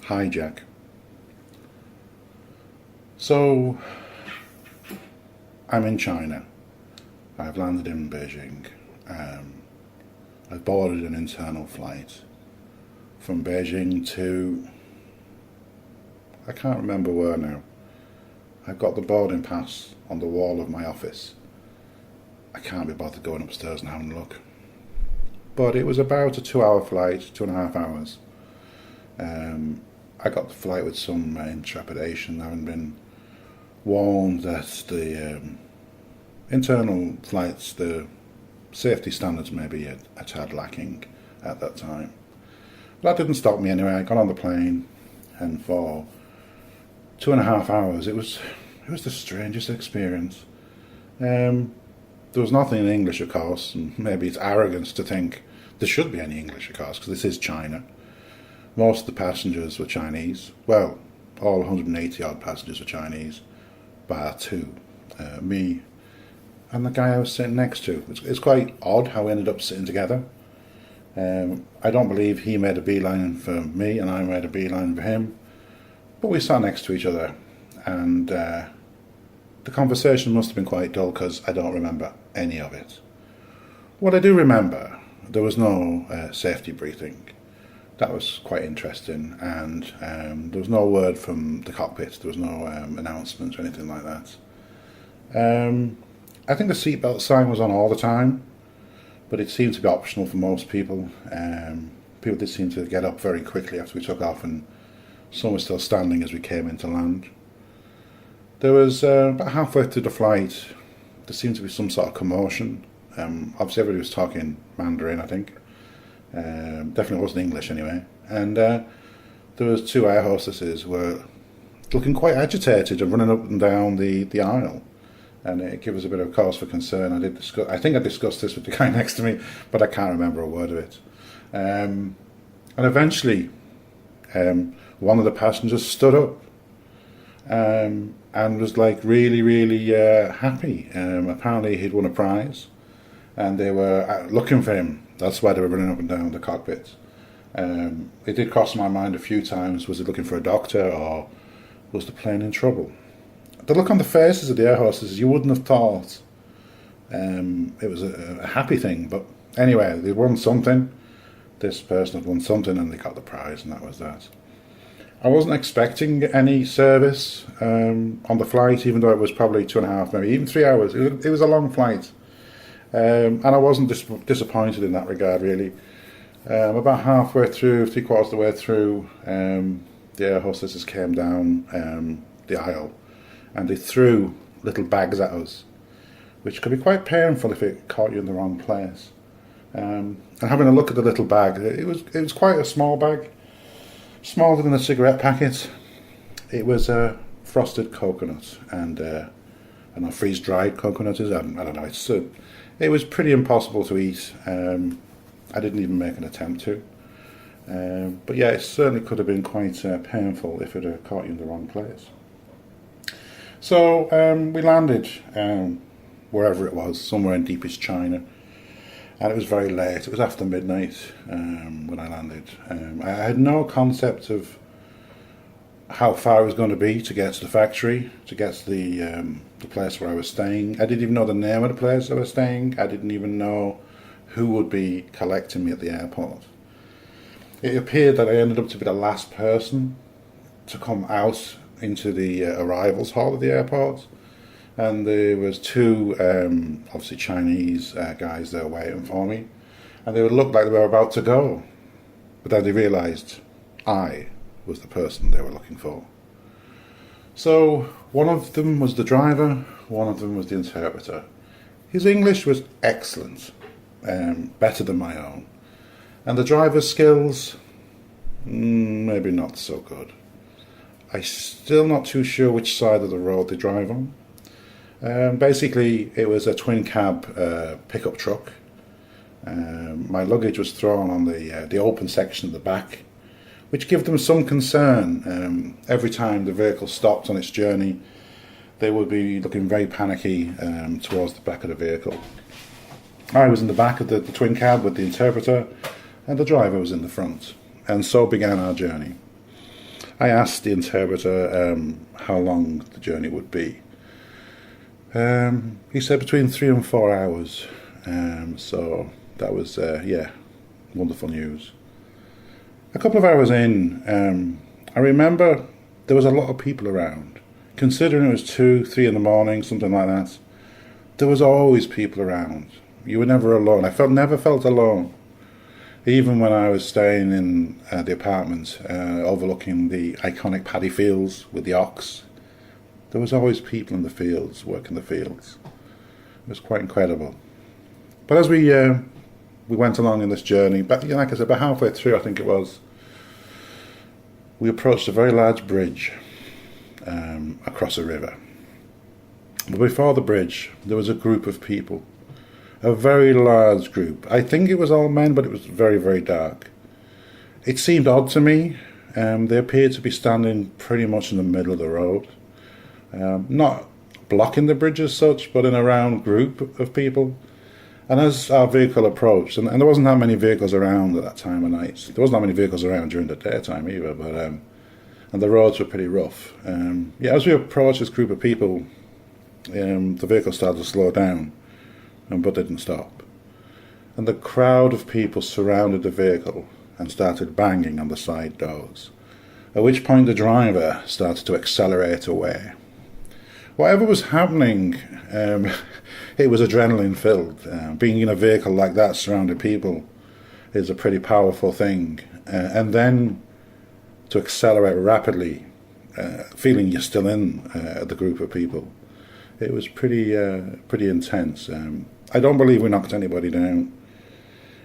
Hijack. So, I'm in China. I've landed in Beijing. I've boarded an internal flight from Beijing to, I can't remember where now. I've got the boarding pass on the wall of my office. I can't be bothered going upstairs and having a look. But it was about a 2-hour flight, 2.5 hours. I got the flight with some intrepidation, having been warned that the internal flights, the safety standards may be a tad lacking at that time. But that didn't stop me anyway. I got on the plane, and for 2.5 hours it was the strangest experience. There was nothing in English, of course, and maybe it's arrogance to think there should be any English, of course, because this is China. Most of the passengers were Chinese. Well, all 180 odd passengers were Chinese, bar two, me and the guy I was sitting next to. It's quite odd how we ended up sitting together. I don't believe he made a beeline for me and I made a beeline for him, but we sat next to each other, and the conversation must have been quite dull because I don't remember any of it. What I do remember, there was no safety briefing. That was quite interesting, and there was no word from the cockpit. There was no announcements or anything like that. I think the seatbelt sign was on all the time, but it seemed to be optional for most people. People did seem to get up very quickly after we took off, and some were still standing as we came into land. There was about halfway through the flight, there seemed to be some sort of commotion. Obviously everybody was talking Mandarin, I think. Definitely wasn't English anyway. And there was two air hostesses who were looking quite agitated and running up and down the aisle. And it gave us a bit of cause for concern. I think I discussed this with the guy next to me, but I can't remember a word of it. And eventually, one of the passengers stood up and was like really, really happy. Apparently he'd won a prize, and they were looking for him. That's why they were running up and down the cockpit. It did cross my mind a few times, was he looking for a doctor, or was the plane in trouble? The look on the faces of the air hostesses, you wouldn't have thought it was a happy thing, but anyway, they won something. This person had won something and they got the prize, and that was that. I wasn't expecting any service on the flight, even though it was probably 2.5, maybe even 3 hours. It was a long flight. And I wasn't disappointed in that regard, really. About halfway through, 3/4 of the way through, the air hostesses came down the aisle, and they threw little bags at us, which could be quite painful if it caught you in the wrong place. And having a look at the little bag, it was quite a small bag, smaller than a cigarette packet. It was a frosted coconut, and freeze-dried coconut is. I don't know. It was pretty impossible to eat. I didn't even make an attempt to. But yeah, it certainly could have been quite painful if it had caught you in the wrong place. So we landed wherever it was, somewhere in deepest China. And it was very late. It was after midnight when I landed. I had no concept of how far it was going to be to get to the factory, to get to the place where I was staying. I didn't even know the name of the place I was staying. I didn't even know who would be collecting me at the airport. It appeared that I ended up to be the last person to come out into the arrivals hall of the airport. And there was two, obviously Chinese guys there waiting for me. And they would look like they were about to go. But then they realised I was the person they were looking for. So one of them was the driver, one of them was the interpreter. His English was excellent, better than my own. And the driver's skills, maybe not so good. I'm still not too sure which side of the road they drive on. Basically, it was a twin cab pickup truck. My luggage was thrown on the open section at the back, which gave them some concern. Every time the vehicle stopped on its journey, they would be looking very panicky towards the back of the vehicle. I was in the back of the twin cab with the interpreter, and the driver was in the front. And so began our journey. I asked the interpreter how long the journey would be. He said between 3 and 4 hours. So that was, wonderful news. A couple of hours in, I remember there was a lot of people around. Considering it was 2, 3 in the morning, something like that, there was always people around. You were never alone. Never felt alone. Even when I was staying in the apartment overlooking the iconic paddy fields with the ox, there was always people in the fields, working the fields. It was quite incredible. But as we went along in this journey, but like I said, about halfway through, I think it was, we approached a very large bridge across a river. But before the bridge, there was a group of people, a very large group. I think it was all men, but it was very, very dark. It seemed odd to me. They appeared to be standing pretty much in the middle of the road, not blocking the bridge as such, but in a round group of people. And as our vehicle approached, and there wasn't that many vehicles around at that time of night. There wasn't that many vehicles around during the daytime either, but and the roads were pretty rough. As we approached this group of people, the vehicle started to slow down, but didn't stop. And the crowd of people surrounded the vehicle and started banging on the side doors, at which point the driver started to accelerate away. Whatever was happening, it was adrenaline filled. Being in a vehicle like that surrounding people is a pretty powerful thing. And then to accelerate rapidly, feeling you're still in the group of people, it was pretty intense. I don't believe we knocked anybody down.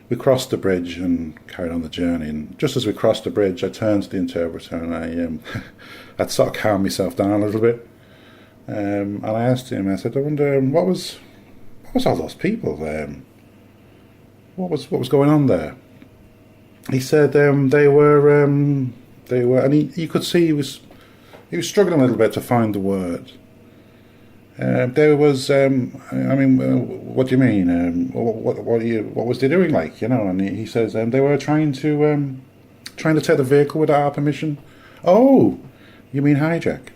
We crossed the bridge and carried on the journey. And just as we crossed the bridge, I turned to the interpreter and I'd sort of calmed myself down a little bit. And I asked him, I said, I wonder, what was all those people? What was going on there? He said they were, and you could see he was struggling a little bit to find the word. There was, what do you mean? What was they doing like, And he says they were trying to take the vehicle without our permission. Oh, you mean hijack?